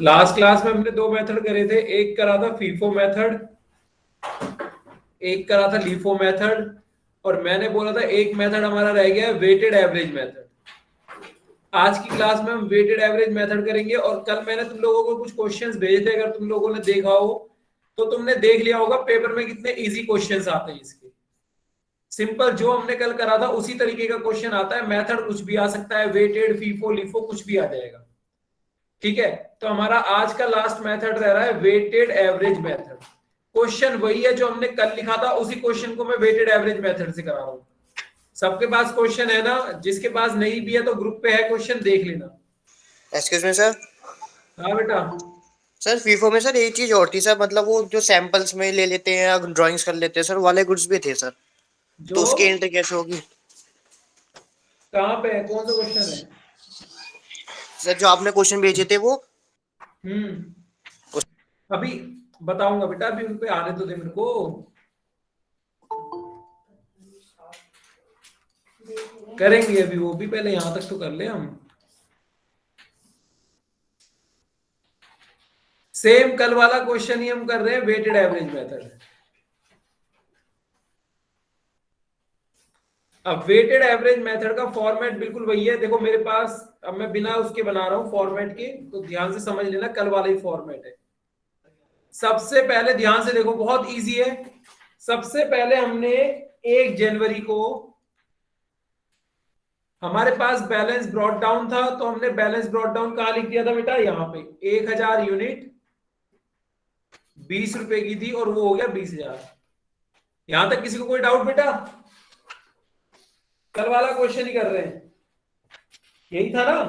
Last class में हमने दो मेथड करे थे, एक करा था फीफो मेथड, एक करा था लीफो मेथड, और मैंने बोला था एक मेथड हमारा रह गया वेटेड एवरेज मेथड। आज की क्लास में हम वेटेड एवरेज मेथड करेंगे। और कल मैंने तुम लोगों को कुछ क्वेश्चंस भेजे थे, अगर तुम लोगों ने देखा हो तो तुमने देख लिया होगा पेपर में कितने इजी क्वेश्चंस आते हैं इसके। सिंपल जो हमने कल करा था उसी तरीके का क्वेश्चन आता है, मेथड कुछ भी आ सकता है, वेटेड फीफो लीफो कुछ भी आ जाएगा। ठीक है, तो हमारा आज का लास्ट मेथड रह रहा है वेटेड एवरेज मेथड। क्वेश्चन वही है जो हमने कल लिखा था, उसी क्वेश्चन को मैं वेटेड एवरेज मेथड से करा रहा हूं। सबके पास क्वेश्चन है ना? जिसके पास नहीं भी है तो ग्रुप पे है क्वेश्चन, देख लेना। Excuse me sir. हाँ बेटा। सर फीफो में सर एक चीज और थी सर, मतलब वो जो सैंपल्स में ले लेते हैं या ड्राइंग्स कर लेते हैं सर, वाले गुड्स भी थे सर। तो जो उसकी एंट्री कैसे होगी? कहाँ पे है, कौन सा क्वेश्चन है? सर जो आपने क्वेश्चन भेजे थे वो। हम्म, अभी बताऊंगा बेटा, अभी उन पे आने तो दे मेरे को। करेंगे अभी वो भी, पहले यहां तक तो कर ले हम। सेम कल वाला क्वेश्चन ही हम कर रहे हैं, वेटेड एवरेज मेथड। अब वेटेड एवरेज मेथड का फॉर्मेट बिल्कुल वही है। देखो मेरे पास, अब मैं बिना उसके बना रहा हूं फॉर्मेट के, तो ध्यान से समझ लेना, कल वाला ही फॉर्मेट है। सबसे पहले ध्यान से देखो, बहुत इजी है। सबसे पहले हमने 1 जनवरी को हमारे पास बैलेंस ब्रॉट डाउन था, तो हमने बैलेंस ब्रॉट डाउन कहां लिख दिया था बेटा? यहां पे 1000 यूनिट 20 रुपए की थी, और वो हो गया 20,000। यहां तक किसी को कोई डाउट बेटा? कल वाला क्वेश्चन ही कर रहे हैं, यही था ना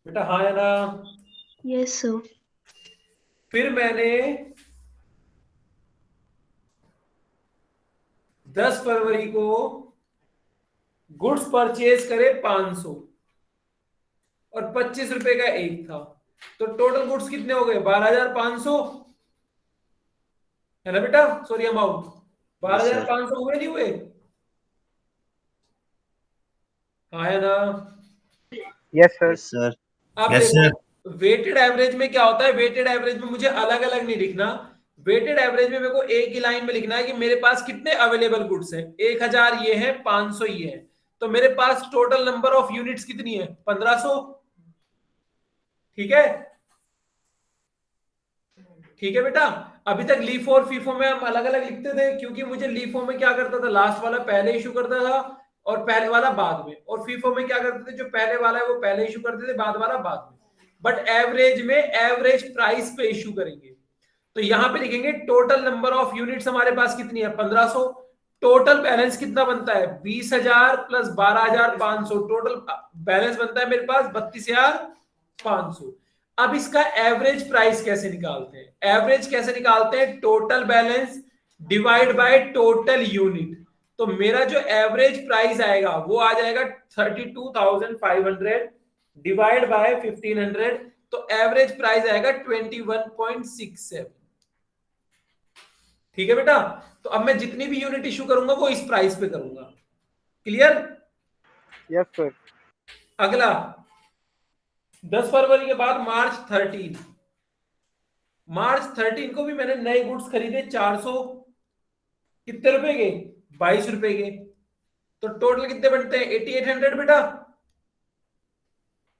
बेटा? हाँ या ना? Yes sir. फिर मैंने 10 फरवरी को गुड्स परचेज करे 500, और 25 रुपए का एक था, तो टोटल गुड्स कितने हो गए? 12,500 है ना बेटा? Sorry, amount yes sir. 12,500 हुए नहीं हुए? हाँ है ना? Yes sir. Yes sir. अब यस देखो, सर। वेटेड एवरेज में क्या होता है, वेटेड एवरेज में मुझे अलग अलग नहीं लिखना। वेटेड एवरेज में मेरे को एक ही लाइन में लिखना है कि मेरे पास कितने अवेलेबल गुड्स हैं। 1000 ये है, 500 ये है, तो मेरे पास टोटल नंबर ऑफ यूनिट्स कितनी है? 1500। ठीक है, ठीक है बेटा। अभी तक लीफो और फीफो में हम अलग अलग लिखते थे, क्योंकि मुझे लीफो में क्या करता था, लास्ट वाला पहले इशू करता था और पहले वाला बाद में, और फीफो में क्या करते थे, जो पहले वाला है वो पहले इशू करते थे, बाद वाला बाद में। बट एवरेज में एवरेज प्राइस पे इशू करेंगे। तो यहां पे लिखेंगे टोटल नंबर ऑफ यूनिट्स हमारे पास कितनी है? 1500। टोटल बैलेंस कितना बनता है? 20,000 प्लस 12,500, टोटल बैलेंस बनता है मेरे पास 32,500। अब इसका एवरेज प्राइस कैसे निकालते हैं? एवरेज कैसे निकालते हैं? Total balance divide by total unit. तो मेरा जो एवरेज प्राइस आएगा वो आ जाएगा 32,500 डिवाइड बाय 1500, तो एवरेज प्राइस आएगा 21.67। ठीक है बेटा? तो अब मैं जितनी भी यूनिट इशू करूंगा वो इस प्राइस पे करूंगा। क्लियर? Yes sir. अगला 10 फरवरी के बाद मार्च 13 को भी मैंने नए गुड्स खरीदे 400, कितने रुपए के? 22 रुपए के। तो टोटल कितने बनते हैं? 8800 बेटा,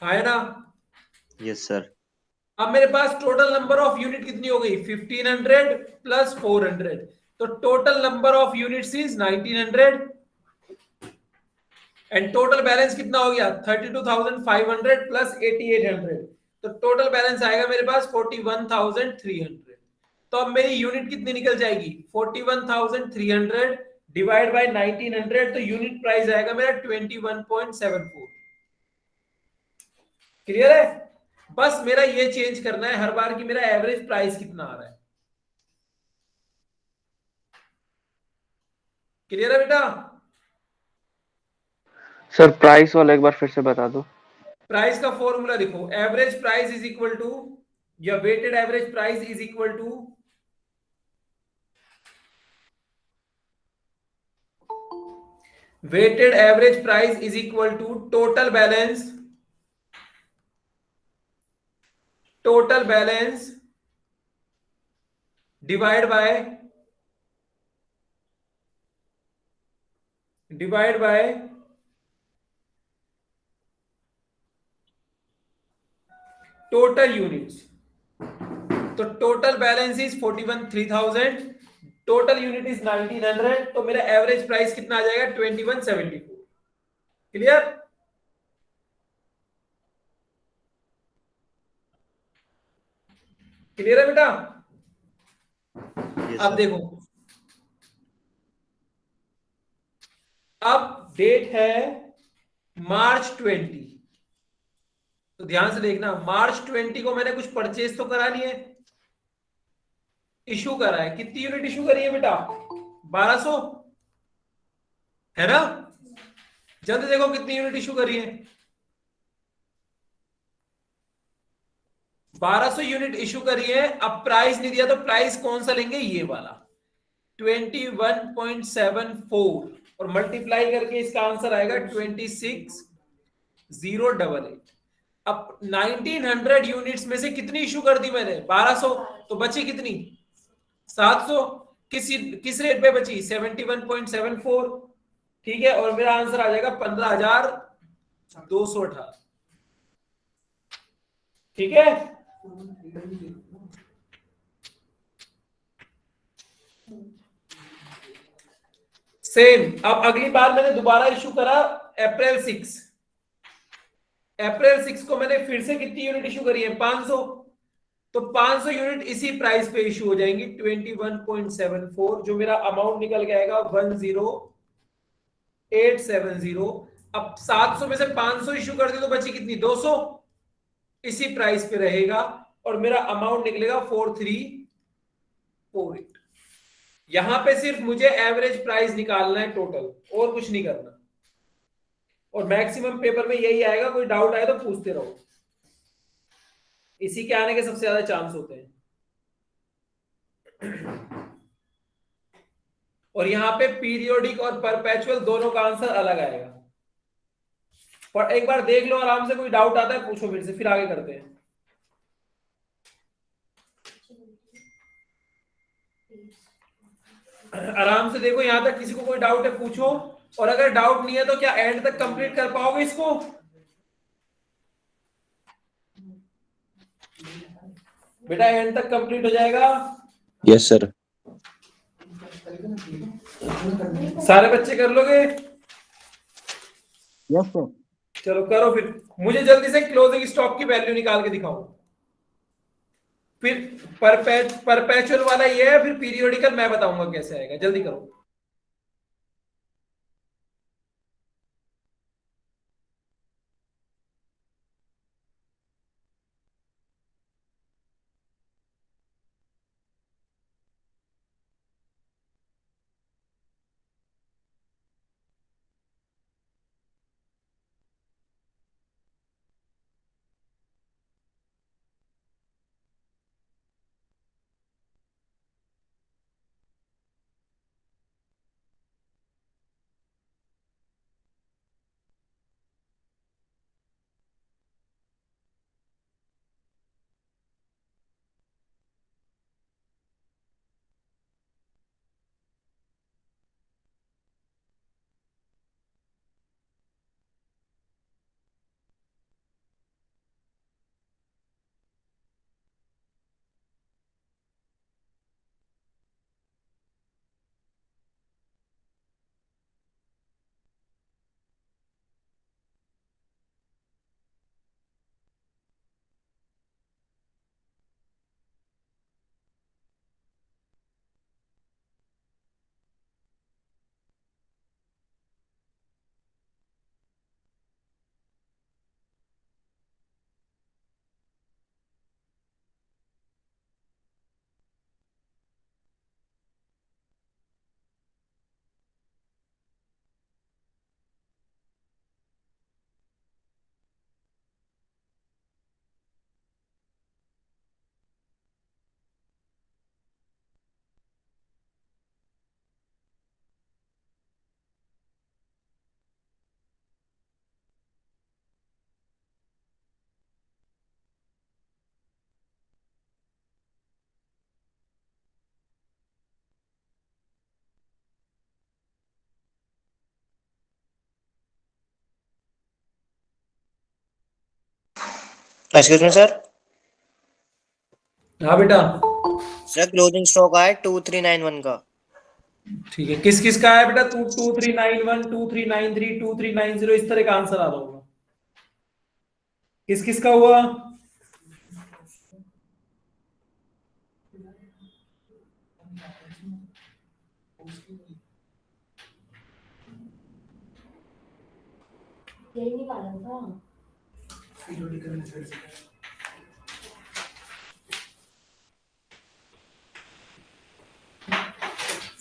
है ना? Yes sir. अब मेरे पास टोटल नंबर ऑफ यूनिट कितनी हो गई? 1500 प्लस 400, तो total number of units is 1900, and total balance कितना हो गया? 32,500 प्लस 8800, तो टोटल बैलेंस आएगा मेरे पास 41,300। तो अब मेरी यूनिट कितनी निकल जाएगी? 41,300 डिवाइड बाय 1900, तो यूनिट प्राइस आएगा मेरा 21.74। क्लियर है? बस मेरा ये चेंज करना है हर बार कि मेरा एवरेज प्राइस कितना आ रहा है। क्लियर है बेटा? सर प्राइस वाला एक बार फिर से बता दो। प्राइस का फॉर्मूला लिखो, average price is equal to, या weighted average price is equal to weighted average price is equal to total balance total balance divide by total units. तो total balance is 41,3000, total unit is 1900, तो मेरा average price कितना आ जाएगा 2174। Clear? Clear है बेटा? Yes, अब sir. देखो, अब डेट है मार्च 20, तो ध्यान से देखना, मार्च 20 को मैंने कुछ परचेज तो करा नहीं है, इशू करा है। कितनी यूनिट इशू करी है बेटा? 1200 है ना? जल्दी देखो कितनी यूनिट इशू करी है। 1200 यूनिट इशू करी है। अब प्राइस नहीं दिया, तो प्राइस कौन सा लेंगे? ये वाला 21.74 और मल्टीप्लाई करके इसका आंसर आएगा 26,088। अब 1900 यूनिट्स में से कितनी इशू कर दी मैंने? 1200, तो बची कितनी? 700। किस रेट पे बची? 71.74। ठीक है, और मेरा आंसर आ जाएगा 15,218। ठीक है, सेम। अब अगली बार मैंने दोबारा इशू करा अप्रैल 6 को मैंने फिर से कितनी यूनिट इशू करी है? 500। तो 500 यूनिट इसी प्राइस पे इशू हो जाएंगी 21.74, जो मेरा अमाउंट निकल के आएगा 10870। अब 700 में से 500 इशू कर दी तो बची कितनी? 200, इसी प्राइस पे रहेगा और मेरा अमाउंट निकलेगा 4348। यहां पे सिर्फ मुझे एवरेज प्राइस निकालना है टोटल, और कुछ नहीं करना। और मैक्सिमम पेपर में यही आएगा, कोई डाउट आए तो पूछते रहो, इसी के आने के सबसे ज्यादा चांस होते हैं। और यहां पे पीरियोडिक और परपेचुअल दोनों का आंसर अलग आएगा। और एक बार देख लो आराम से, कोई डाउट आता है पूछो मेरे से, फिर आगे करते हैं। आराम से देखो, यहां तक किसी को कोई डाउट है पूछो, और अगर डाउट नहीं है तो क्या एंड तक कंप्लीट कर पाओगे इसको? बेटा एंड तक कंप्लीट हो जाएगा? Yes sir. सारे बच्चे कर लोगे? Yes sir. चलो करो फिर, मुझे जल्दी से क्लोजिंग स्टॉक की वैल्यू निकाल के दिखाओ। फिर परपेचुअल वाला ये है, फिर पीरियोडिकल मैं बताऊंगा कैसे आएगा। जल्दी करो। Excuse me sir. हाँ बेटा, सर क्लोजिंग स्टॉक आया 2391 का। ठीक है। किस किस का है बेटा? 2391, 2393, 2390, इस तरह का आंसर आ रहा होगा। किस किस का हुआ? यही निकाला था।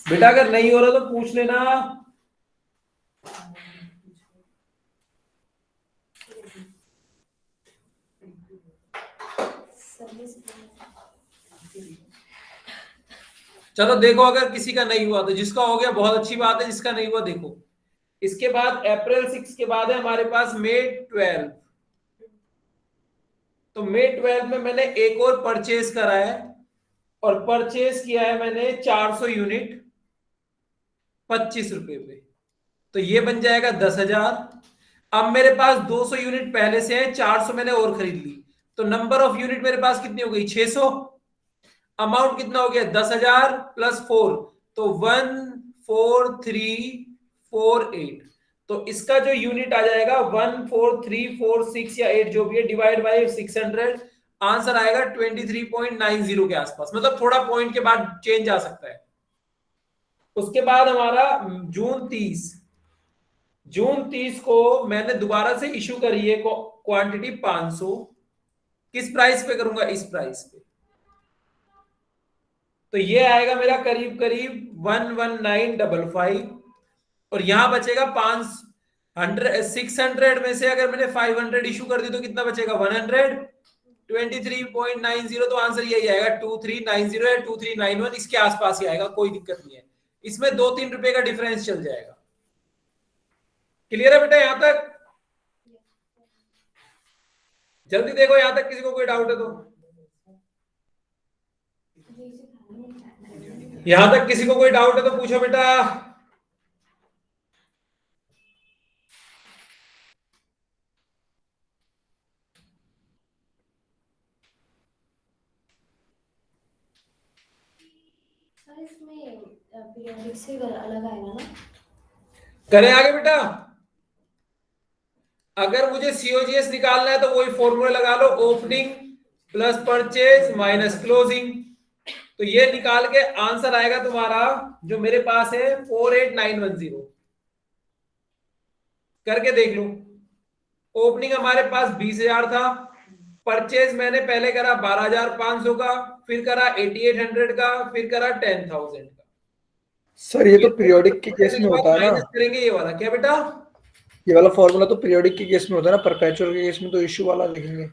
बेटा अगर नहीं हो रहा तो पूछ लेना। चलो देखो, अगर किसी का नहीं हुआ तो जिसका हो गया बहुत अच्छी बात है, जिसका नहीं हुआ देखो। इसके बाद अप्रैल 6 के बाद है हमारे पास मई 12। तो मई 12 में मैंने एक और परचेज करा है, और परचेज किया है मैंने 400 यूनिट 25 रुपए पे। तो ये बन जाएगा 10,000। अब मेरे पास 200 यूनिट पहले से है, 400 मैंने और खरीद ली, तो नंबर ऑफ यूनिट मेरे पास कितनी हो गई? 600। अमाउंट कितना हो गया? 10,000 प्लस 4, तो 14348। तो इसका जो यूनिट आ जाएगा 14346 या 8 जो भी है, डिवाइड बाय 600, आंसर आएगा 23.90 के आसपास। मतलब थोड़ा पॉइंट के बाद चेंज आ सकता है। उसके बाद हमारा जून 30 को मैंने दोबारा से इशू करी है क्वांटिटी 500। किस प्राइस पे करूंगा? इस प्राइस पे। तो ये आएगा मेरा करीब करीब 11955। और यहां बचेगा 600 में से अगर मैंने 500 इशू कर दी तो कितना बचेगा? 100। 23.90, तो आंसर यही आएगा 2390 या 2391, इसके आसपास ही आएगा, कोई दिक्कत नहीं है। इसमें 2-3 रुपए का डिफरेंस चल जाएगा। क्लियर है बेटा यहां तक? जल्दी देखो यहां तक, किसी को कोई डाउट है तो। यहां तक किसी को कोई डाउट है तो पूछो बेटा। सर इसमें पीरियोडिक से अलग आएगा ना? करें आगे बेटा। अगर मुझे सीओजीएस निकालना है तो वही फॉर्मूला लगा लो, opening plus purchase minus closing. तो ये निकाल के आंसर आएगा तुम्हारा जो मेरे पास है 48910। करके देख लो। ओपनिंग हमारे पास 20,000 था, परचेज मैंने पहले करा 12,500 का, फिर करा 8800 का, फिर करा 10,000 का। सर ये तो पीरियोडिक के केस में होता है ना? माइनस करेंगे ये वाला। क्या बेटा? ये वाला फॉर्मूला तो पीरियोडिक के केस में होता है ना, परपेचुअल के केस में तो इश्यू वाला लिखेंगे।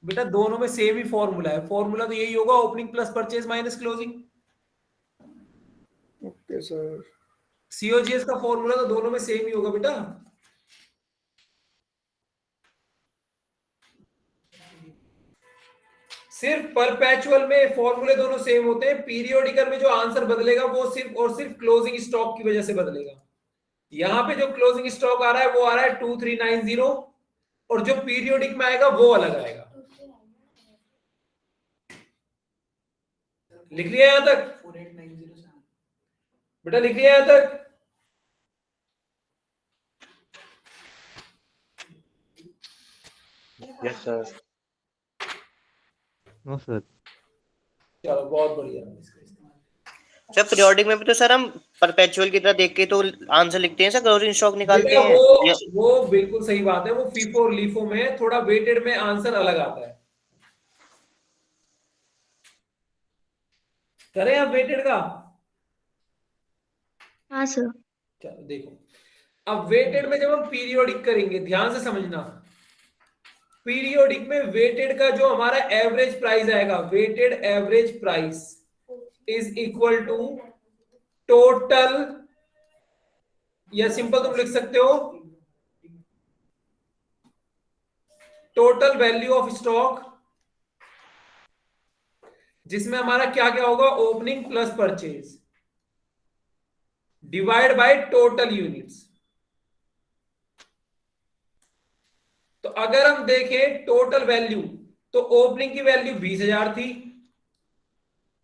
बेटा दोनों में सेम ही फॉर्मूला है। फॉर्मूला तो यही होगा, opening plus purchase minus closing. Okay sir. COGS का फॉर्मूला तो दोनों में सेम ही होगा बेटा। सिर्फ परपेचुअल में फॉर्मूले दोनों सेम होते हैं, पीरियोडिकल में जो आंसर बदलेगा वो सिर्फ और सिर्फ क्लोजिंग स्टॉक की वजह से बदलेगा। यहां पे जो क्लोजिंग स्टॉक आ रहा है वो आ रहा है 2390, और जो पीरियोडिक में आएगा वो अलग आएगा। लिख लिया यहां तक? बेटा लिख लिया यहां तक? Yes sir. No sir. चलो बहुत बढ़िया। सर पीरियोडिक में भी तो सर हम परपेचुअल की तरह देख के तो आंसर लिखते हैं सर, क्लोजिंग स्टॉक निकालते बेटा हैं। वो बिल्कुल सही बात है। वो फीफो और लीफो में थोड़ा वेटेड में आंसर अलग आता है। करें आप वेटेड का? हाँ सर। चलो देखो, अब वेटेड में जब हम पीरियोडिक करेंगे, ध्यान से समझना। पीरियोडिक में वेटेड का जो हमारा एवरेज प्राइस आएगा, weighted average price is equal to total, या सिंपल तुम लिख सकते हो टोटल वैल्यू ऑफ स्टॉक, जिसमें हमारा क्या क्या होगा? Opening plus purchase divide by total units. तो अगर हम देखें टोटल वैल्यू, तो ओपनिंग की वैल्यू 20,000 थी,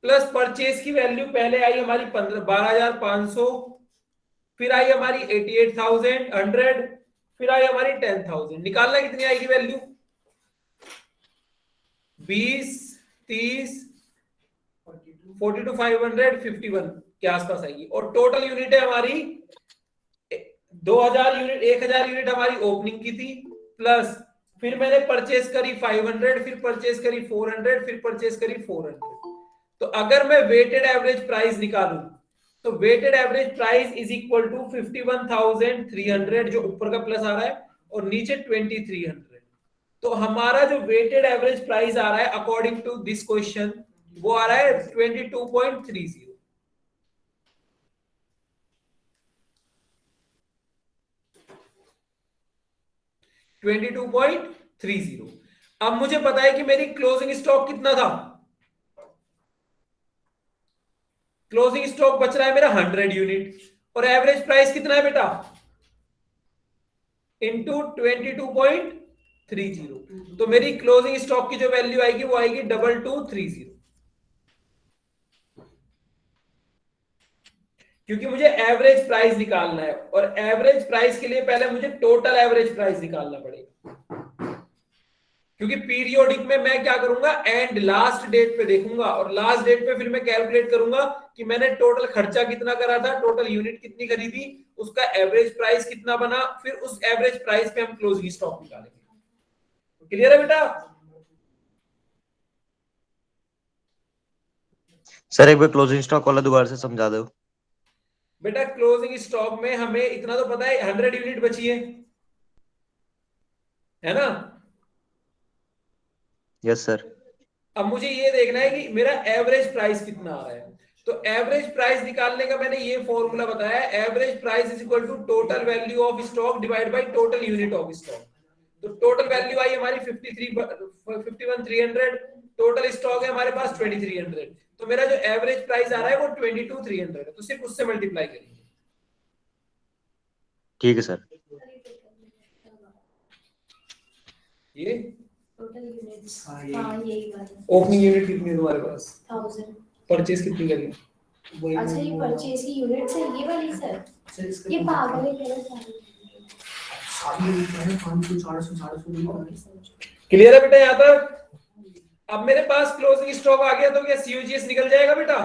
प्लस परचेज की वैल्यू पहले आई हमारी 12,500, फिर आई हमारी 88,100, फिर आई हमारी 10,000। निकालना कितनी आएगी वैल्यू? 20, 30, 42, 500, 51 के आसपास आएगी। और टोटल यूनिट है हमारी 2,000 यूनिट, 1,000 यूनिट हमारी ओपनिंग की थी, प्लस फिर मैंने परचेज करी 500, फिर परचेज करी 400, फिर परचेज करी 400। तो अगर मैं वेटेड एवरेज प्राइस निकालूं, तो weighted average price is equal to 51,300, जो ऊपर का प्लस आ रहा है, और नीचे 2,300। तो हमारा जो वेटेड एवरेज प्राइस आ रहा है अकॉर्डिंग टू दिस क्वेश्चन, वो आ रहा है 22.30। 22.30। अब मुझे पता है कि मेरी क्लोजिंग स्टॉक कितना था। क्लोजिंग स्टॉक बच रहा है मेरा 100 यूनिट, और एवरेज प्राइस कितना है बेटा? इंटू 22.30। तो मेरी क्लोजिंग स्टॉक की जो वैल्यू आएगी वो आएगी 2230, क्योंकि मुझे एवरेज प्राइस निकालना है, और एवरेज प्राइस के लिए पहले मुझे टोटल एवरेज प्राइस निकालना पड़ेगा। क्योंकि पीरियोडिक में मैं क्या करूंगा, एंड लास्ट डेट पे देखूंगा, और लास्ट डेट पे फिर मैं कैलकुलेट करूंगा कि मैंने टोटल खर्चा कितना करा था, टोटल यूनिट कितनी खरीदी, उसका एवरेज प्राइस कितना बना, फिर उस एवरेज प्राइस पे हम क्लोजिंग स्टॉक निकालेंगे। क्लियर है बेटा? सर एक बार क्लोजिंग स्टॉक वाला दोबारा से समझा दो। बेटा क्लोजिंग स्टॉक में हमें इतना तो पता है 100 यूनिट बची है ना? Yes sir. अब मुझे ये देखना है कि मेरा एवरेज प्राइस कितना आ रहा है। तो एवरेज प्राइस निकालने का मैंने ये फॉर्मूला बताया, average price is equal to total value of stock divide by total unit of stock. तो टोटल वैल्यू आई हमारी 51,300, टोटल स्टॉक है हमारे पास 2,300, तो मेरा जो एवरेज प्राइस आ रहा है वो 22,300 है, तो सिर्फ उससे मल्टीप्लाई करेंगे। ठीक है सर। ये टोटल यूनिट्स, हाँ यही बात है। ओपनिंग यूनिट कितनी है तुम्हारे पास? 1000। परचेज कितनी करी? अच्छा ये परचेज की यूनिट्स है ये वाली सर? ये पागल है मेरा क्लियर है बेटा यहाँ तक? अब मेरे पास क्लोजिंग स्टॉक आ गया, तो क्या सीओजीएस निकल जाएगा बेटा?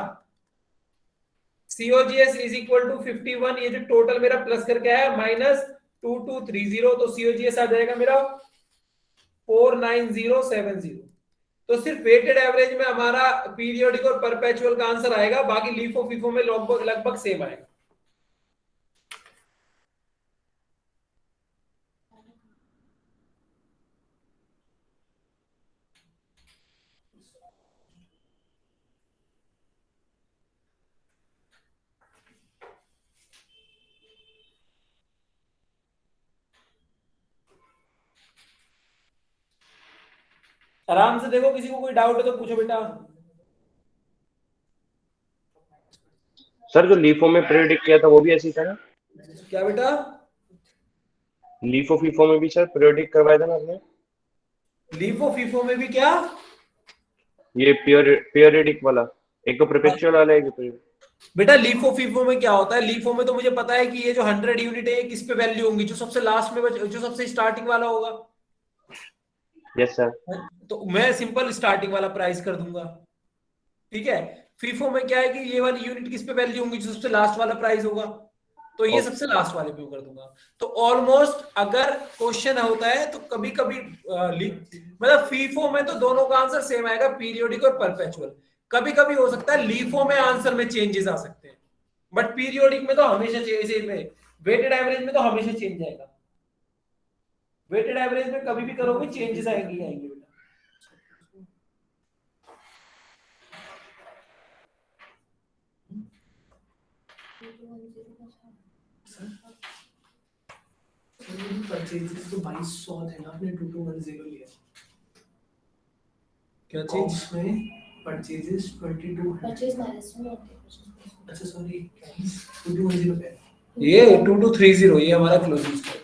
सीओजीएस इज इक्वल टू 51, ये जो टोटल मेरा प्लस करके आया, माइनस 2230, तो सीओजीएस आ जाएगा मेरा 49070। तो सिर्फ वेटेड एवरेज में हमारा पीरियोडिक और परपेचुअल का आंसर आएगा, बाकी लीफो फीफो में लगभग सेम आएगा। आराम से देखो, किसी को कोई डाउट है तो पूछो बेटा। सर जो लीफो में प्रेडिक्ट किया था वो भी ऐसी था ना? क्या बेटा? लीफो फीफो में भी सर प्रेडिक्ट करवाया था ना आपने? लीफो फीफो में भी क्या? ये पीरियडिक वाला, एक तो परपेचुअल वाला है, एक बेटा लीफो फीफो में क्या होता है, लीफो में तो मुझे पता है कि ये जो 100 यूनिट है किस पे वैल्यू होंगी, जो सबसे लास्ट में जो सबसे स्टार्टिंग वाला होगा। Yes sir. तो मैं सिंपल स्टार्टिंग वाला प्राइस कर दूंगा, ठीक है। फीफो में क्या है कि ये वाली यूनिट किस पे वैल्यू होंगी, जो सबसे लास्ट वाला प्राइस होगा, तो ये सबसे लास्ट वाले पे कर दूंगा। तो ऑलमोस्ट अगर क्वेश्चन होता है तो कभी कभी मतलब फीफो में तो दोनों का आंसर सेम आएगा, पीरियोडिक और परपेचुअल। कभी कभी हो सकता है लीफो में आंसर में चेंजेस आ सकते हैं, बट पीरियोडिक में तो हमेशा चेंज में, वेटेड एवरेज में तो हमेशा चेंज आएगा। वेटेड एवरेज में कभी भी करोगे चेंजेस आएंगे बेटा। परचेजेस तो 2200 थे ना, आपने 2210 लिया। क्या चीज में परचेजेस 22 परचेज माइनस में। अच्छा सॉरी 2210 पे ये 2230 ये हमारा क्लोजिंग स्टॉक है।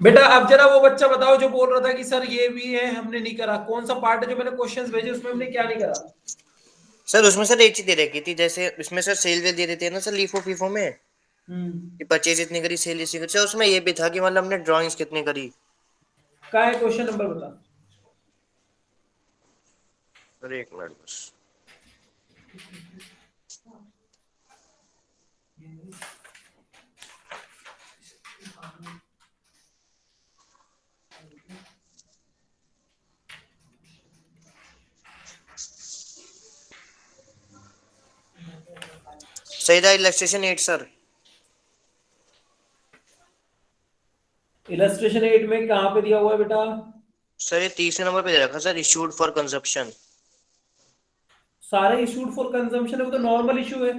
बेटा अब जरा वो बच्चा बताओ जो बोल रहा था कि सर ये भी है हमने नहीं करा, कौन सा पार्ट है जो मैंने क्वेश्चंस भेजे उसमें हमने क्या नहीं करा? सर उसमें सर एक चीज दे रखी थी, जैसे इसमें सर सेल वेल दे देते हैं ना सर लीफो फीफो में, कि परचेज इतनी करी सेल इतनी करी। सर उसमें ये भी था कि मतलब हमने ड्राइंग्स कितनी करी। क्या है क्वेश्चन नंबर बता। सर एक मिनट बस। सही था इलस्ट्रेशन 8 सर। इलस्ट्रेशन 8 में कहां पे दिया हुआ है बेटा? सर ये 30 नंबर पे दे रखा सर, इशूड फॉर कंजप्शन। सारे इशूड फॉर कंजम्पशन है, वो तो नॉर्मल इशू है।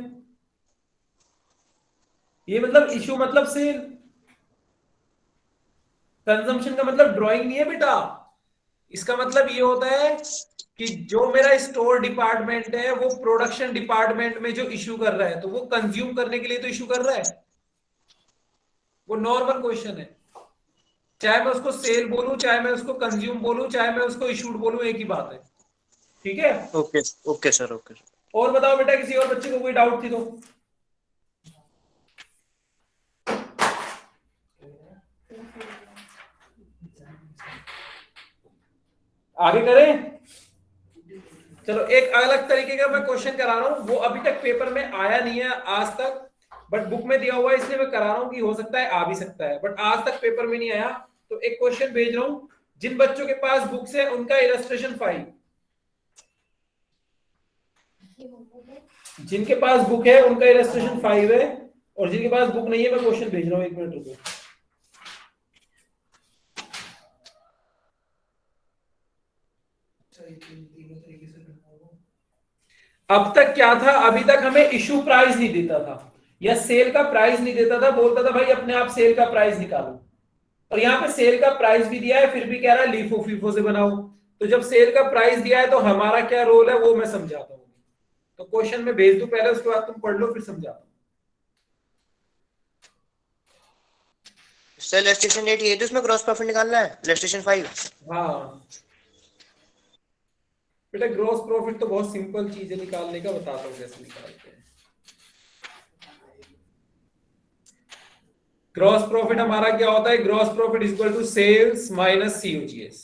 ये मतलब इशू मतलब सेल, कंजम्पशन का मतलब ड्राइंग नहीं है बेटा। इसका मतलब ये होता है कि जो मेरा स्टोर डिपार्टमेंट है वो प्रोडक्शन डिपार्टमेंट में जो इशू कर रहा है तो वो कंज्यूम करने के लिए तो इशू कर रहा है, वो नॉर्मल क्वेश्चन है। चाहे मैं उसको सेल बोलूं, चाहे मैं उसको कंज्यूम बोलूं, चाहे मैं उसको इशूड बोलूं, एक ही बात है। ठीक है, ओके ओके सर ओके। और बताओ बेटा किसी और बच्चे को कोई डाउट थी तो? आगे करें। चलो एक अलग तरीके का मैं क्वेश्चन करा रहा हूं, वो अभी तक पेपर में आया नहीं है आज तक, बट बुक में दिया हुआ है इसलिए मैं करा रहा हूं कि हो सकता है आ भी सकता है, बट आज तक पेपर में नहीं आया। तो एक क्वेश्चन भेज रहा हूं, जिन बच्चों के पास बुक्स है उनका इलस्ट्रेशन 5, जिनके पास बुक है उनका इलस्ट्रेशन 5 है, और जिनके पास बुक नहीं है मैं क्वेश्चन भेज रहा हूं, 1 मिनट रुको। तीनों तरीके से करना होगा। अब तक क्या था, अभी तक हमें इशू प्राइस नहीं देता था या सेल का प्राइस नहीं देता था, बोलता था भाई अपने आप सेल का प्राइस निकालो, और यहाँ पे सेल का प्राइस भी दिया है फिर भी कह रहा है लीफो फीफो से बनाओ। तो जब सेल का प्राइस दिया है तो हमारा क्या रोल है वो मैं समझाता हूँ। तो क्वेश्चन में भेज दूं पहले, उसके बाद तुम पढ़ लो फिर समझाता हूँ। सर इलस्ट्रेशन 8 ये तो इसमें ग्रॉस प्रॉफिट निकालना है, इलस्ट्रेशन 5। हाँ बेटा ग्रॉस प्रॉफिट तो बहुत सिंपल चीज है निकालने का, बताता हूँ कैसे निकालते हैं। ग्रॉस प्रॉफिट हमारा क्या होता है, gross profit is equal to sales minus COGS.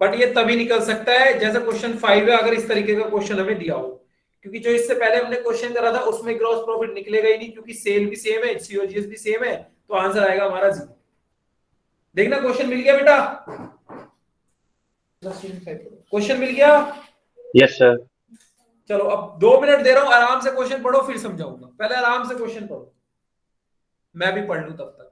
But ये तभी निकल सकता है जैसा क्वेश्चन 5 है, अगर इस तरीके का क्वेश्चन हमें दिया हो, क्योंकि जो इससे पहले हमने क्वेश्चन करा था उसमें ग्रॉस प्रॉफिट निकलेगा ही नहीं, क्योंकि सेल भी सेम है सीओजीएस भी सेम है, तो आंसर आएगा हमारा 0। देखना क्वेश्चन मिल गया बेटा, क्वेश्चन मिल गया? Yes sir. चलो अब 2 मिनट दे रहा हूं, आराम से क्वेश्चन पढ़ो फिर समझाऊंगा, पहले आराम से क्वेश्चन पढ़ो, मैं भी पढ़ लूं तब तक।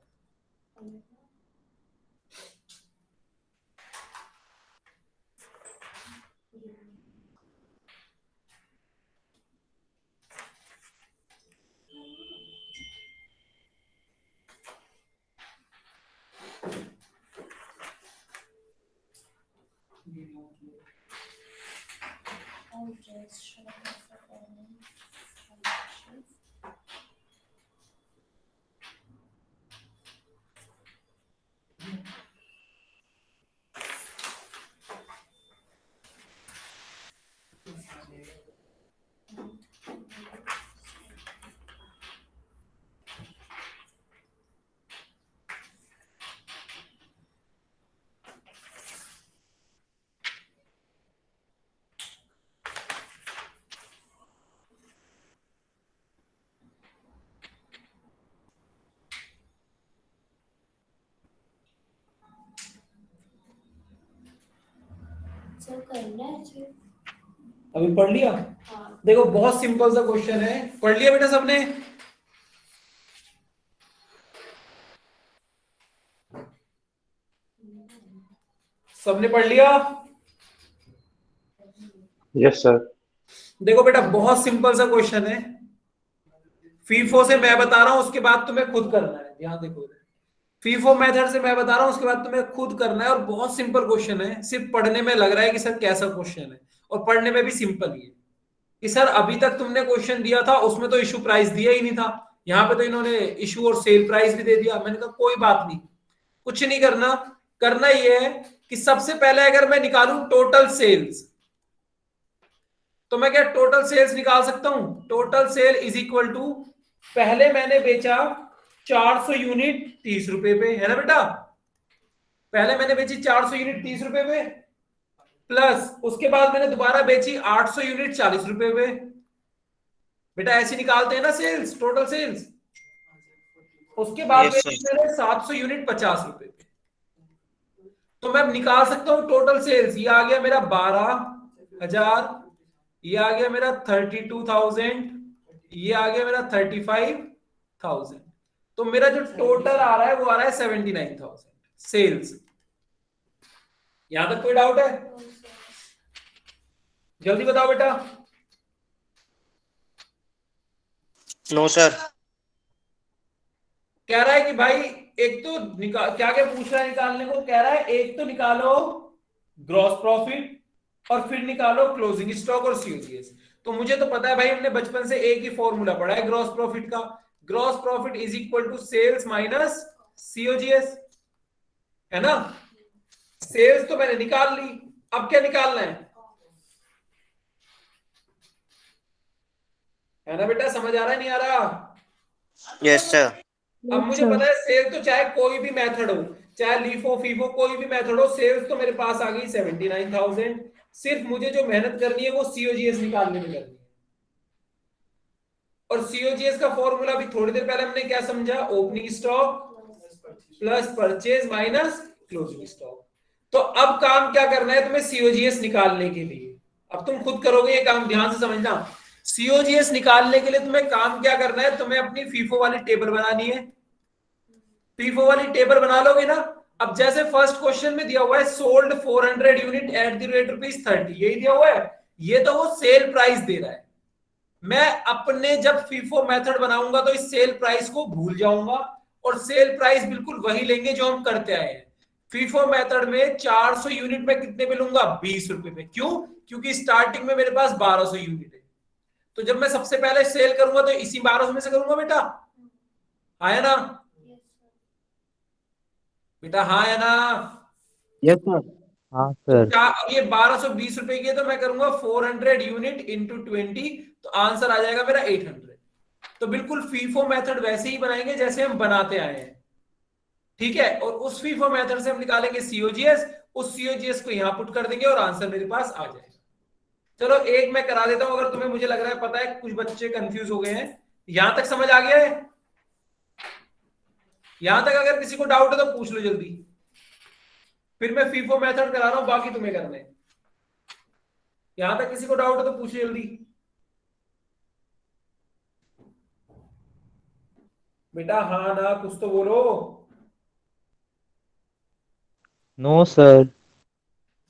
सर करना है जी। अभी पढ़ लिया? हाँ। देखो बहुत सिंपल सा क्वेश्चन है, पढ़ लिया बेटा सबने? सबने पढ़ लिया? Yes sir. देखो बेटा बहुत सिंपल सा क्वेश्चन है, फीफो से मैं बता रहा हूं उसके बाद तुम्हें खुद करना है। ध्यान देखो, फीफो मेथड से मैं बता रहा हूं उसके बाद तुम्हें खुद करना है, और बहुत सिंपल क्वेश्चन है, सिर्फ पढ़ने में लग रहा है कि सर कैसा क्वेश्चन है, और पढ़ने में भी सिंपल ही है कि सर अभी तक तुमने क्वेश्चन दिया था उसमें तो इशू प्राइस दिया ही नहीं था, यहाँ पे तो इन्होंने इशू और सेल प्राइस भी दे दिया। मैंने कहा कोई बात नहीं, कुछ नहीं करना, करना ये है कि सबसे पहले अगर मैं निकालूं टोटल सेल्स, तो मैं क्या टोटल सेल्स निकाल सकता हूं? Total sale is equal to, पहले मैंने बेचा 400 यूनिट 30 रुपए पे, है ना बेटा? पहले मैंने बेची 400 यूनिट 30 रुपए पे, प्लस उसके बाद मैंने दोबारा बेची 800 यूनिट 40 रुपए पे। बेटा ऐसे निकालते हैं ना सेल्स, टोटल सेल्स। उसके बाद Yes, बेची मैंने 700 यूनिट 50 रुपए पे। तो मैं अब निकाल सकता हूं टोटल सेल्स। ये आ गया मेरा 12,000, ये आ गया मेरा 32,000, ये आ गया मेरा 35,000। तो मेरा जो टोटल आ रहा है वो आ रहा है 79,000 सेल्स। यहां तक कोई डाउट है? जल्दी बताओ बेटा। No sir. कह रहा है कि भाई एक तो क्या क्या पूछ रहा है निकालने को? कह रहा है एक तो निकालो ग्रॉस प्रॉफिट और फिर निकालो क्लोजिंग स्टॉक और सीओजीएस। तो मुझे तो पता है भाई, हमने बचपन से एक ही फॉर्मूला पढ़ा है ग्रॉस प्रॉफिट का। Gross profit is equal to sales minus COGS, है ना? सेल्स तो मैंने निकाल ली, अब क्या निकालना है ना बेटा? समझ आ रहा है नहीं आ रहा? Yes sir. अब मुझे पता है सेल तो चाहे कोई भी मेथड हो, चाहे लीफो फीफो कोई भी मेथड हो, सेल्स तो मेरे पास आ गई 79,000। सिर्फ मुझे जो मेहनत करनी है वो सीओजीएस निकालने में करनी है। और सीओजीएस का फॉर्मूला भी थोड़ी देर पहले हमने क्या समझा? Opening stock plus purchase minus closing stock. तो अब काम क्या करना है तुम्हें सीओजीएस निकालने के लिए? अब तुम खुद करोगे ये काम, ध्यान से समझना। सीओजीएस निकालने के लिए तुम्हें काम क्या करना है? तुम्हें अपनी फीफो वाली टेबल बनानी है। फीफो वाली टेबल बना लोगे ना? अब जैसे फर्स्ट क्वेश्चन में दिया हुआ है sold 400 unit at the rate ₹30, यही दिया हुआ है। ये तो वो सेल प्राइस दे रहा है। मैं अपने जब फीफो मेथड बनाऊंगा तो इस सेल प्राइस को भूल जाऊंगा और सेल प्राइस बिल्कुल वही लेंगे जो हम करते आए हैं। फीफो मेथड में 400 यूनिट में कितने पे लूंगा? 20 रुपए पे। क्यों? क्योंकि स्टार्टिंग में मेरे पास 1200 यूनिट है। तो जब मैं सबसे पहले सेल करूंगा तो इसी 1200 में से करूंगा बेटा, आया ना बेटा? हाँ या ना? Yes sir. हाँ सर। ये 1220 रुपए की है, तो मैं करूंगा 400 यूनिट इंटू 20, तो आंसर आ जाएगा मेरा 800। तो बिल्कुल फीफो मेथड वैसे ही बनाएंगे जैसे हम बनाते आए हैं, ठीक है? और उस फीफो मेथड से हम निकालेंगे सीओजीएस, उस सीओजीएस को यहां पुट कर देंगे और आंसर मेरे पास आ जाएगा। चलो एक मैं करा देता हूं, अगर तुम्हें मुझे लग रहा है पता है कुछ बच्चे कंफ्यूज हो गए हैं। यहां तक समझ आ गया है? यहां तक अगर किसी को डाउट है तो पूछ लो जल्दी, फिर मैं फीफो मेथड करा रहा हूं, बाकी तुम्हें करना है। यहां तक किसी को डाउट है तो पूछो जल्दी। बेटा हाँ ना कुछ तो बोलो। No sir.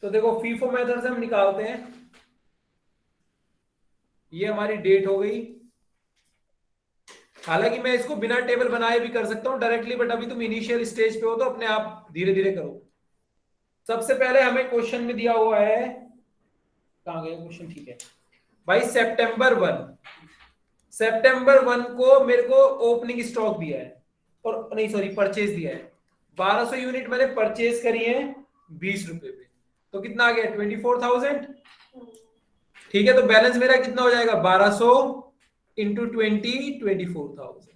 तो देखो फीफो मेथड से हम निकालते हैं। ये हमारी डेट हो गई। हालांकि मैं इसको बिना टेबल बनाए भी कर सकता हूं डायरेक्टली, बट अभी तुम इनिशियल स्टेज पे हो तो अपने आप धीरे धीरे करो। सबसे पहले हमें क्वेश्चन में दिया हुआ है, कहां गया क्वेश्चन? ठीक है भाई, सितंबर 1 को मेरे को ओपनिंग स्टॉक दिया है, और नहीं सॉरी परचेज दिया है। 1200 यूनिट मैंने परचेज करी है 20 रुपए पे, तो कितना आ गया? 24,000। ठीक है, तो बैलेंस मेरा कितना हो जाएगा? 1200 इंटू 20, 24,000।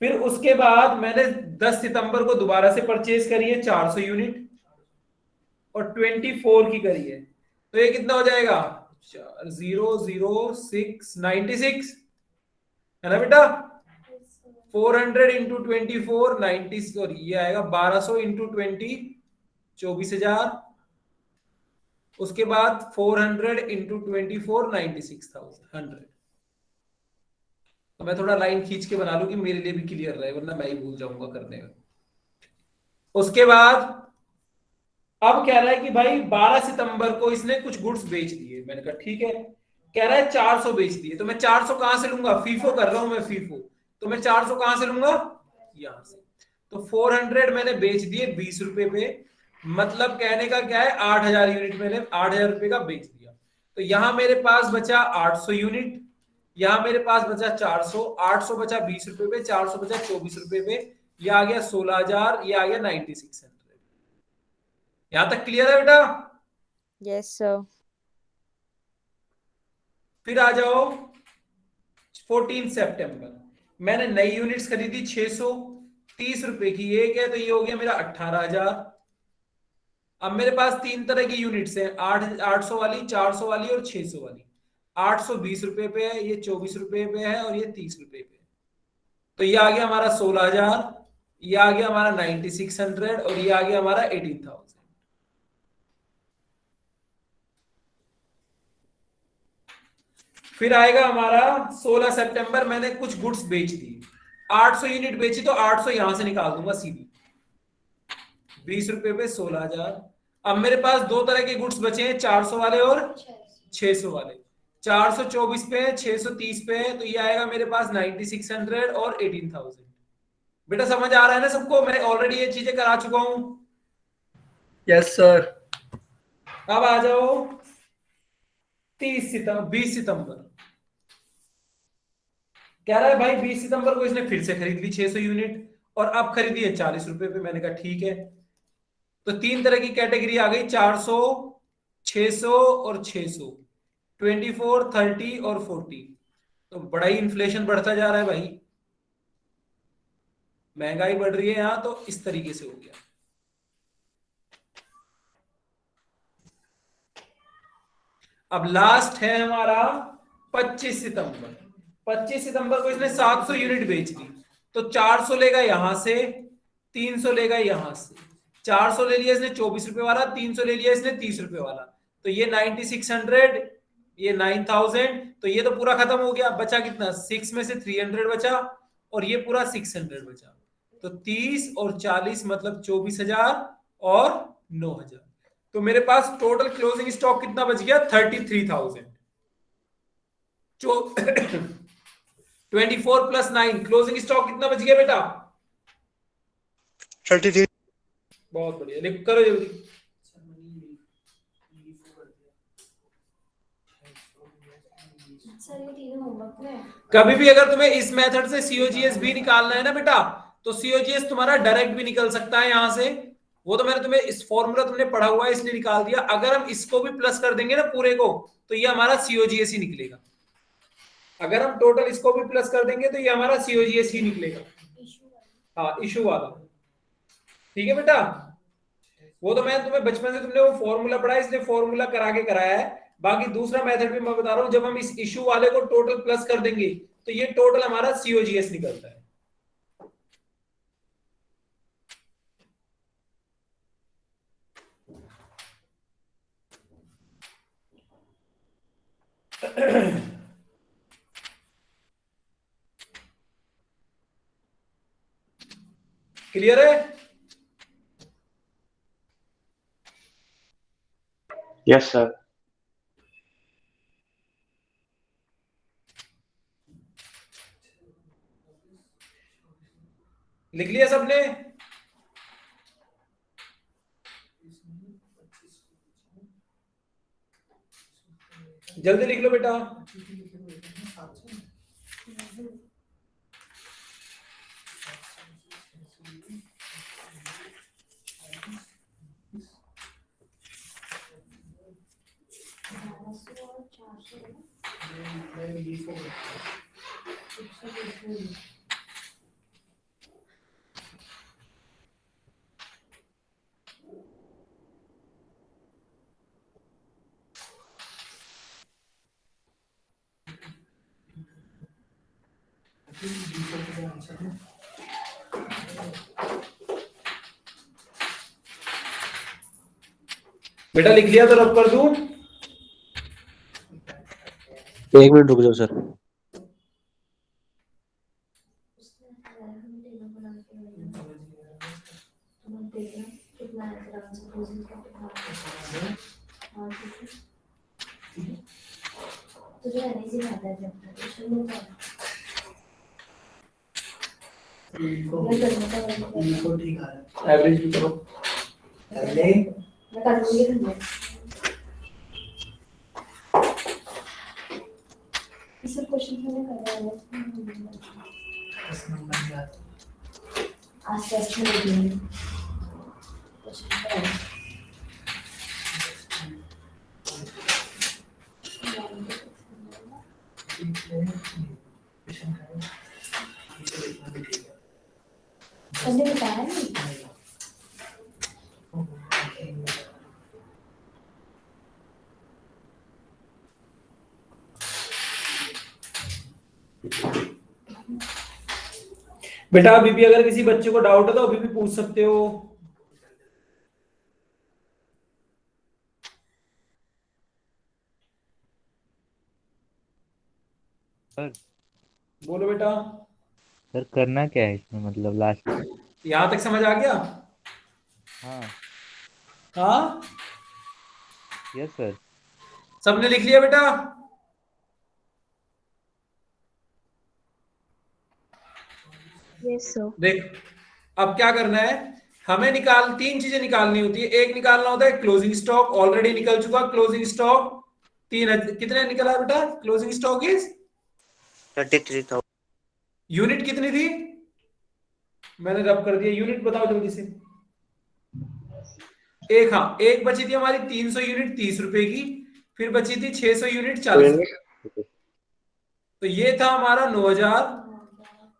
फिर उसके बाद मैंने 10 सितंबर को दोबारा से परचेज करी है 400 यूनिट और 24 की करी है, तो ये कितना हो जाएगा? 00696, है ना बेटा? 400 इंटू 24 90, और ये आएगा 1200 इंटू 20 24,000। उसके बाद 400 इंटू 24 96,100। तो मैं थोड़ा लाइन खींच के बना लूं कि मेरे लिए भी क्लियर रहे, वरना मैं ही भूल जाऊंगा करने में। उसके बाद अब कह रहा है कि भाई 12 सितंबर को इसने कुछ गुड्स बेच दिए। मैंने कहा ठीक है। कह रहा है 400 बेच दिए, तो मैं 400 कहां से लूंगा? फीफो कर रहा हूं मैं, फीफो। तो मैं 400 कहां से लूंगा? यहां से। तो 400 मैंने बेच दिए 20 रुपए पे, मतलब कहने का क्या है? 8,000 यूनिट मैंने 8,000 रुपए का बेच दिया। तो यहां मेरे पास बचा 800 यूनिट, यहां मेरे पास बचा 400, 800 बचा 20 रुपए पे, 400 बचा 24 रुपए पे। ये आ गया 16,000, ये आ गया 9600। यहां तक क्लियर है बेटा? Yes sir. फिर आ जाओ 14 सितंबर, मैंने नई यूनिट्स खरीदी 630 रुपए की, एक है तो ये हो गया मेरा 18,000। अब मेरे पास तीन तरह की यूनिट्स हैं, 800 वाली, 400 वाली और 600 वाली। 820 रुपए पे है, ये 24 रुपए पे है और ये 30 रुपए पे है। तो ये आ गया हमारा 16,000, ये आ गया हमारा 9600 और ये आ गया हमारा 18,000। फिर आएगा हमारा 16 सितंबर, मैंने कुछ गुड्स बेच दी, 800 यूनिट बेची तो 800 यहां से निकाल दूंगा सीधी, 20 रुपए पे 16,000। अब मेरे पास दो तरह के गुड्स बचे हैं, 400 वाले और 600 वाले। 424 पे है, 630 पे है, तो ये आएगा मेरे पास 9600 और 18,000। बेटा समझ आ रहा है ना सबको? मैं ऑलरेडी ये चीजें करा चुका हूं। Yes sir. अब आ जाओ 20 सितंबर, कह रहा है भाई 20 सितंबर को इसने फिर से खरीद ली 600 यूनिट और अब खरीदी है 40 रुपए पे। मैंने कहा ठीक है। तो तीन तरह की कैटेगरी आ गई, 400, 600 और 600, 24, 30 और 40। तो बड़ा ही इन्फ्लेशन बढ़ता जा रहा है भाई, महंगाई बढ़ रही है यहां, तो इस तरीके से हो गया। अब लास्ट है हमारा 25 सितंबर। 25 सितंबर को इसने 700 यूनिट बेच दी, तो 400 लेगा यहां से, 300 लेगा यहां से। 400 ले लिया इसने 24 रुपए वाला, 300 ले लिया इसने 30 रुपए वाला, तो ये 9600, ये 9000। तो ये तो पूरा खत्म हो गया, बचा कितना? 6 में से 300 बचा और ये पूरा 600 बचा। तो 30 और 40 मतलब 24,000 और 9,000। तो मेरे पास टोटल क्लोजिंग स्टॉक कितना बच गया? 33,000। 24 प्लस 9, क्लोजिंग स्टॉक कितना बच गया बेटा? 33। बहुत बढ़िया, लिख करो जल्दी। सर ये तीनों होमवर्क में है। कभी भी अगर तुम्हें इस मेथड से सीओजीएस भी निकालना है ना बेटा, तो सीओजीएस तुम्हारा डायरेक्ट भी निकल सकता है यहां से। वो तो मैंने तुम्हें इस फॉर्मूला तुमने पढ़ा हुआ है इसलिए निकाल दिया। अगर हम इसको भी प्लस कर देंगे ना पूरे को, तो ये हमारा सीओजीएस ही निकलेगा। अगर हम टोटल इसको भी प्लस कर देंगे तो ये हमारा सीओजीएस ही निकलेगा। हाँ, इशू वाला। ठीक है बेटा, वो तो मैं तुम्हें बचपन से तुमने वो फॉर्मूला पढ़ा है इसलिए फॉर्मूला करा के कराया है। बाकी दूसरा मेथड भी मैं बता रहा हूं, जब हम इस इशू वाले को टोटल प्लस कर देंगे तो ये टोटल हमारा सीओजीएस निकलता है। क्लियर है? Yes sir. लिख लिया सबने? जल्दी लिख लो बेटा। बेटा लिख लिया तो रब कर दूं? 1 मिनट रुक जाओ सर। तुझे एनर्जी आता है जब ठीक है, एवरेज भी करो पहले। मैं कर दूंगी। इस क्वेश्चन में कर रहा है। आज टेस्ट में देंगे संडे बताया नहीं बेटा अभी भी अगर किसी बच्चे को डाउट है तो अभी भी पूछ सकते हो। सर बोलो बेटा। सर करना क्या है इसमें, मतलब लास्ट? यहां तक समझ आ गया? हाँ हाँ यस सर। सबने लिख लिया बेटा? Yes, sir. देख अब क्या करना है, हमें तीन चीजें निकालनी होती है। एक निकालना होता है क्लोजिंग स्टॉक, ऑलरेडी निकल चुका क्लोजिंग स्टॉक। कितने निकला है बेटा? Closing stock is 33,000। यूनिट कितनी थी? मैंने रब कर दिया, यूनिट बताओ जल्दी से। एक बची थी हमारी 300 यूनिट 30 रुपए की, फिर बची थी 600 यूनिट 40 रुपए। तो ये था हमारा 9,000,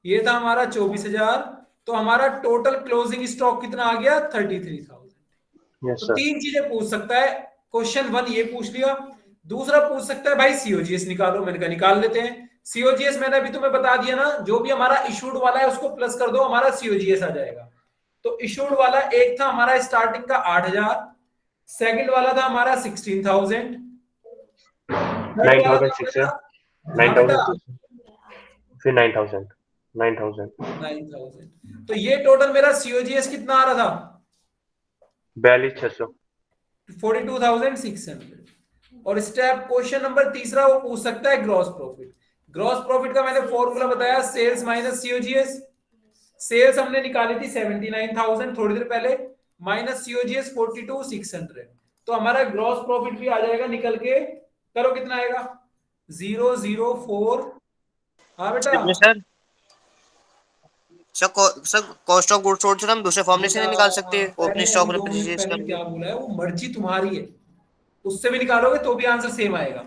ये था हमारा 24,000। तो हमारा टोटल क्लोजिंग स्टॉक कितना आ गया? 33,000। तो तीन चीजें पूछ सकता है। क्वेश्चन 1 ये पूछ लिया। दूसरा पूछ सकता है भाई सीओजीएस निकालो। मैंने कहा निकाल लेते हैं। सीओजीएस मैंने अभी तुम्हें बता दिया ना, जो भी हमारा इशूड वाला है उसको प्लस कर दो, हमारा सीओजीएस आ जाएगा। तो इशूड वाला एक था हमारा स्टार्टिंग का 8,000, सेकंड वाला था हमारा 16,000, 9,600, 9,000, फिर 9,000। तो ये टोटल मेरा सीओजीएस कितना आ रहा था? 42,600। 42,600। और स्टेप क्वेश्चन नंबर तीसरा वो पूछ सकता है ग्रॉस प्रॉफिट। ग्रॉस प्रॉफिट का मैंने फॉर्मूला बताया, सेल्स माइनस सीओजीएस। सेल्स हमने निकाली थी 79,000 थोड़ी देर पहले, माइनस सीओजीएस 42,600। तो हमारा ग्रॉस प्रॉफिट भी आ जाएगा निकल के। करो कितना आएगा? 004। हाँ बेटा sir cost of goods sold से हम दूसरे फॉर्मूले से नहीं निकाल सकते ओपनिंग स्टॉक और परचेज का? क्या बोला है वो, मर्जी तुम्हारी है, उससे भी निकालोगे तो भी आंसर सेम आएगा।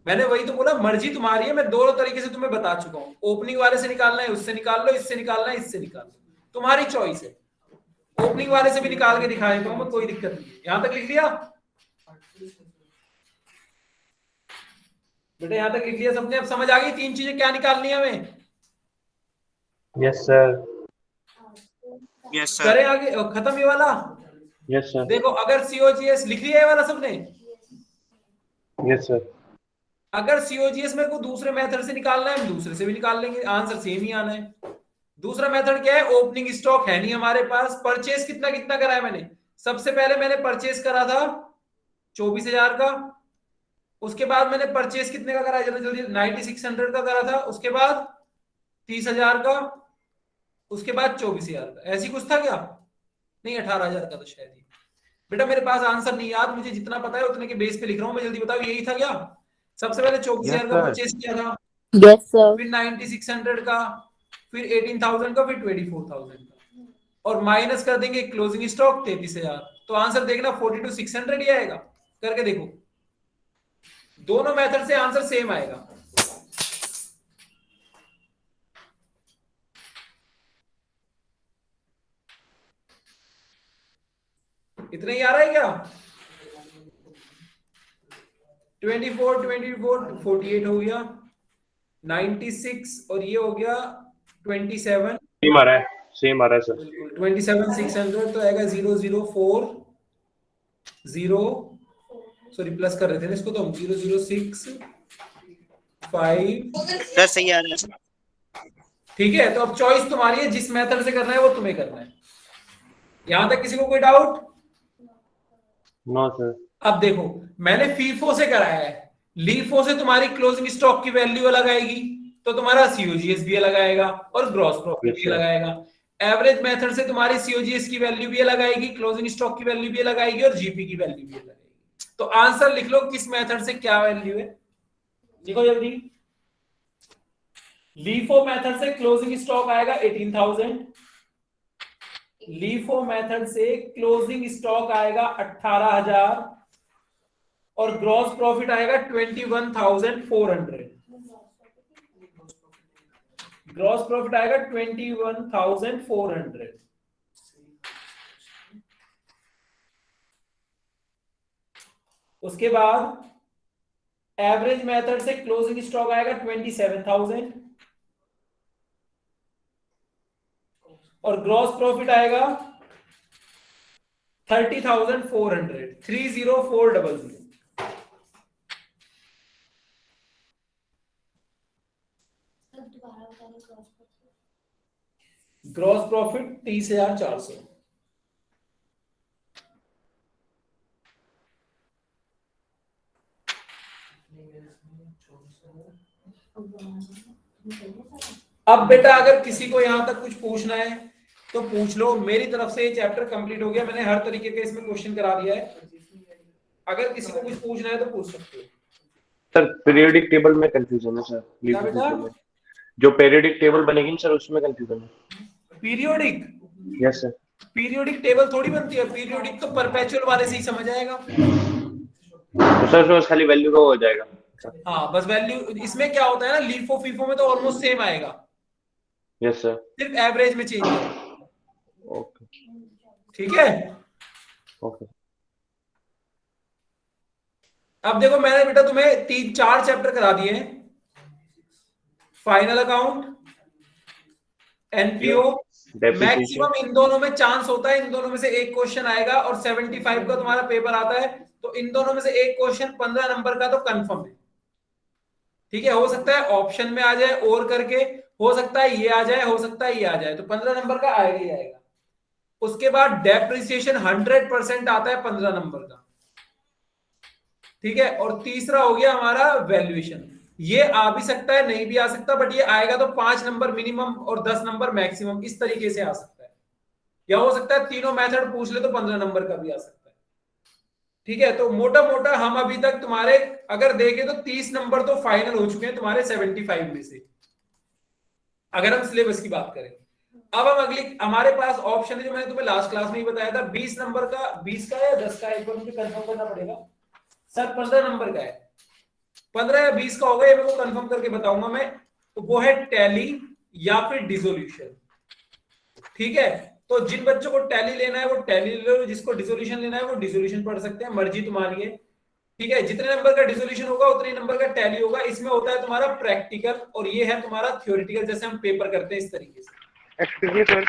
मैंने वही तो बोला, मर्जी तुम्हारी है। मैं दोनों तरीके से तुम्हें बता चुका हूं। ओपनिंग वाले से निकालना है उससे निकाल लो, इससे निकालना है इससे निकाल लो, तुम्हारी चॉइस है। ओपनिंग वाले से भी निकाल के दिखा देता हूं मैं, कोई दिक्कत नहीं है। यहां तक लिख लिया बेटा? यहां तक लिख लिया सबने? अब समझ आ गई तीन चीजें क्या निकालनी है हमें? Yes sir. Yes sir. करें आगे, खत्म ये वाला? Yes sir. देखो अगर सीओजीएस लिख लिया ये वाला सबने? Yes sir. अगर सीओजीएस में को दूसरे मेथड से निकालना है हम दूसरे से भी निकाल लेंगे, आंसर सेम ही आना है। दूसरा मेथड क्या है? ओपनिंग स्टॉक है नहीं हमारे पास। परचेज कितना कितना करा है मैंने? सबसे पहले मैंने परचेज करा था 24,000 का। उसके बाद मैंने परचेज कितने का करा? जल्दी 9600 का करा था। उसके बाद 30,000 का, उसके बाद 24,000 का। ऐसी कुछ था क्या? नहीं 18,000 का तो शायद ही। बेटा मेरे पास आंसर नहीं याद, मुझे जितना पता है उतने के बेस पे लिख रहा हूं मैं। जल्दी बताओ यही था क्या? सबसे पहले 24,000 का परचेज किया था, Yes, sir. फिर 9600 का, फिर 18,000 का, फिर 24,000 का, और माइनस कर देंगे क्लोजिंग स्टॉक 33,000। तो आंसर देखना 42,600 ही आएगा। करके देखो, दोनों मेथड से आंसर सेम आएगा। इतना ही आ रहा है क्या? 24 48 हो गया, 96 और ये हो गया 27। सेम आ रहा है, सेम आ रहा है सर। 27,600 तो आएगा 004 0, सॉरी प्लस कर रहे थे ना इसको, तो हम 006,5। सर सही आ रहा है। ठीक है, तो अब चॉइस तुम्हारी है, जिस मेथड से करना है वो तुम्हें करना है। यहां तक किसी को कोई डाउट? No sir. अब देखो मैंने फीफो से कराया है, लीफो से तुम्हारी क्लोजिंग स्टॉक की वैल्यू अलग आएगी, तो तुम्हारा सीओजीएस भी अलग आएगा और ग्रॉस प्रॉफिट भी अलग आएगा। एवरेज मेथड से तुम्हारी सीओजीएस की वैल्यू भी अलग आएगी, क्लोजिंग स्टॉक की वैल्यू भी अलग आएगी और जीपी की वैल्यू भी अलग आएगी। तो आंसर लिख लो किस मेथड से क्या वैल्यू है। लिखो जल्दी, लीफो मेथड से क्लोजिंग स्टॉक आएगा 18,000, लीफो मेथड से क्लोजिंग स्टॉक आएगा 18,000 और ग्रॉस प्रॉफिट आएगा 21,400, ग्रॉस प्रॉफिट आएगा 21,400। उसके बाद एवरेज मेथड से क्लोजिंग स्टॉक आएगा 27,000 और ग्रॉस प्रॉफिट आएगा 30,400, 30400। दोबारा बता दें क्रॉस प्रॉफिट। Gross profit 30,400। अब बेटा अगर किसी को यहां तक कुछ पूछना है तो पूछ लो, मेरी तरफ से ये चैप्टर कंप्लीट हो गया, मैंने हर तरीके के इसमें क्वेश्चन करा दिया है, अगर किसी को कुछ पूछना है तो पूछ सकते हो। सर पीरियोडिक टेबल में कंफ्यूजन है सर, क्या बेटा? जो पीरियोडिक टेबल बनेगी सर उसमें कंफ्यूजन है। Periodic? Yes sir. Periodic table थोड़ी बनती है, पीरियोडिक तो परपेचुअल वाले से ही समझ आएगा। तो सर उसमें खाली वैल्यू का हो जाएगा। हाँ बस वैल्यू, इसमें क्या होता है ना, लीफो फीफो में तो ऑलमोस्ट सेम आएगा। Yes sir. सिर्फ एवरेज में चेंज है। ओके ठीक है। ओके। अब देखो मैंने बेटा तुम्हें 3-4 चैप्टर करा दिए हैं, final account, NPO, maximum in दोनों में चांस होता है, इन दोनों में से एक क्वेश्चन आएगा और 75 का तुम्हारा पेपर आता है, तो इन दोनों में से एक क्वेश्चन 15 नंबर का तो कंफर्म है। ठीक है, हो सकता है ऑप्शन में आ जाए और करके, हो सकता है ये आ जाए, हो सकता है ये आ जाए, तो 15 नंबर का आएगा ही आएगा। उसके बाद डेप्रिसिएशन 100% आता है 15 नंबर का। ठीक है, और तीसरा हो गया हमारा वैल्यूएशन, ये आ भी सकता है नहीं भी आ सकता, बट ये आएगा तो 5 नंबर मिनिमम और 10 नंबर मैक्सिमम, इस तरीके से आ सकता है। या हो सकता है तीनों मेथड पूछ ले तो 15 नंबर का भी आ सकता है। ठीक है, तो मोटा मोटा हम अभी तक तुम्हारे अगर देखें तो 30 नंबर तो फाइनल हो चुके हैं तुम्हारे 75 में से, अगर हम सिलेबस की बात करें। अब हम अगली, हमारे पास ऑप्शन है जो मैंने तुम्हें लास्ट क्लास में ही बताया था, 20 नंबर का, 20 का या 10 का, एक बार मुझे कंफर्म करना पड़ेगा सर, 15 नंबर का है, 15 या 20 का होगा, ये मेरे को कंफर्म करके बताऊंगा मैं। तो वो है टैली या फिर डिसोल्यूशन। ठीक है, तो जिन बच्चों को टैली लेना है वो टैली ले लो, जिसको डिसोल्यूशन लेना है वो डिसोल्यूशन पढ़ सकते हैं, मर्जी तुम्हारी है। ठीक है, जितने नंबर का डिसोल्यूशन होगा उतने नंबर का टैली होगा। इसमें होता है तुम्हारा प्रैक्टिकल और ये है तुम्हारा थ्योरेटिकल, जैसे हम पेपर करते हैं इस तरीके से। Excuse me sir.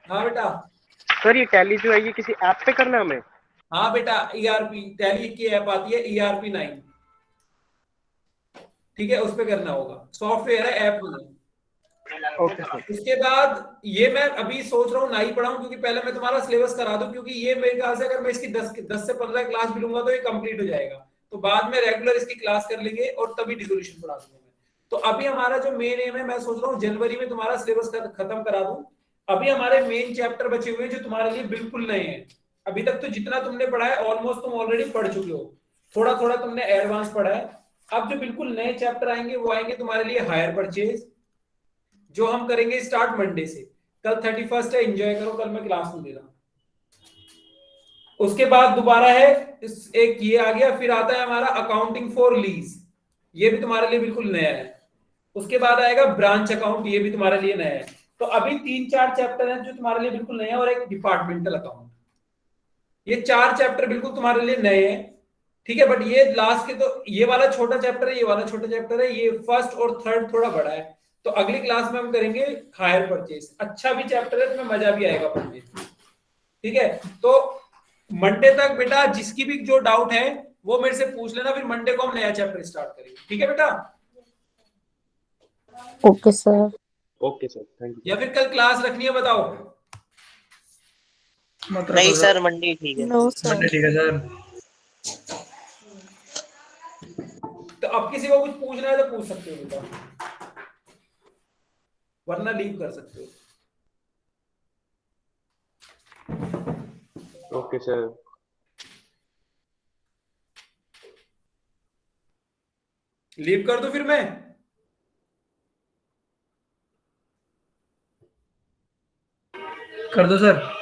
हाँ बेटा। सर ये टैली जो है ये किसी ऐप पे करना है हमें? हाँ बेटा, ईआरपी टैली की ऐप आती है ईआरपी 9। ठीक है, उस पे करना होगा, सॉफ्टवेयर है, ऐप नहीं है। Okay sir. उसके बाद ये मैं अभी सोच रहा हूँ ना ही पढ़ाऊं, क्योंकि पहले मैं तुम्हारा सिलेबस करा दूं, क्योंकि ये मेरे ख्याल से अगर मैं इसकी 10 से 15 क्लास भी लूंगा तो ये कंप्लीट हो जाएगा, तो बाद में रेगुलर इसकी क्लास कर लेंगे और तभी डिसोल्यूशन पढ़ा दूंगा मैं। तो अभी हमारा जो मेन एम है, मैं सोच रहा हूँ जनवरी में तुम्हारा सिलेबस खत्म करा दूं। अभी हमारे मेन चैप्टर बचे हुए हैं जो तुम्हारे लिए बिल्कुल नए हैं। अभी तक तो जितना तुमने पढ़ा है ऑलमोस्ट तुम ऑलरेडी पढ़ चुके हो, थोड़ा थोड़ा तुमने एडवांस पढ़ा है। अब जो बिल्कुल नए चैप्टर आएंगे वो आएंगे तुम्हारे लिए हायर परचेज, जो हम करेंगे स्टार्ट मंडे से। कल 31 है, एंजॉय करो, कल मैं क्लास नहीं दे रहा। उसके बाद दोबारा है एक ये आ गया, फिर आता है हमारा अकाउंटिंग फॉर लीज, ये भी तुम्हारे लिए बिल्कुल नया है। उसके बाद आएगा ब्रांच अकाउंट, ये भी तुम्हारे लिए नया है। तो अभी 3-4 चैप्टर हैं जो तुम्हारे लिए बिल्कुल नए हैं, और एक डिपार्टमेंटल अकाउंट, ये 4 चैप्टर बिल्कुल तुम्हारे लिए नए हैं। ठीक है, बट ये लास्ट के, तो ये वाला छोटा चैप्टर है, ये वाला छोटा चैप्टर है, ये फर्स्ट और थर्ड थोड़ा बड़ा है। तो अगली क्लास में हम करेंगे हायर परचेज, अच्छा भी चैप्टर है, तुम्हें मजा भी आएगा पढ़ने। ठीक है, तो मंडे तक बेटा जिसकी भी जो डाउट है वो मेरे से पूछ लेना, फिर मंडे को हम नया चैप्टर स्टार्ट करेंगे। ठीक है बेटा? Okay sir. Okay sir, thank you. या फिर कल क्लास रखनी है, बताओ। नहीं सर, मंडे ठीक है। No sir. मंडे ठीक है सर। तो अब किसी को कुछ पूछना है तो पूछ सकते हो बेटा, वरना लीव कर सकते हो। Okay sir. लीव कर दो फिर मैं। कर दो सर।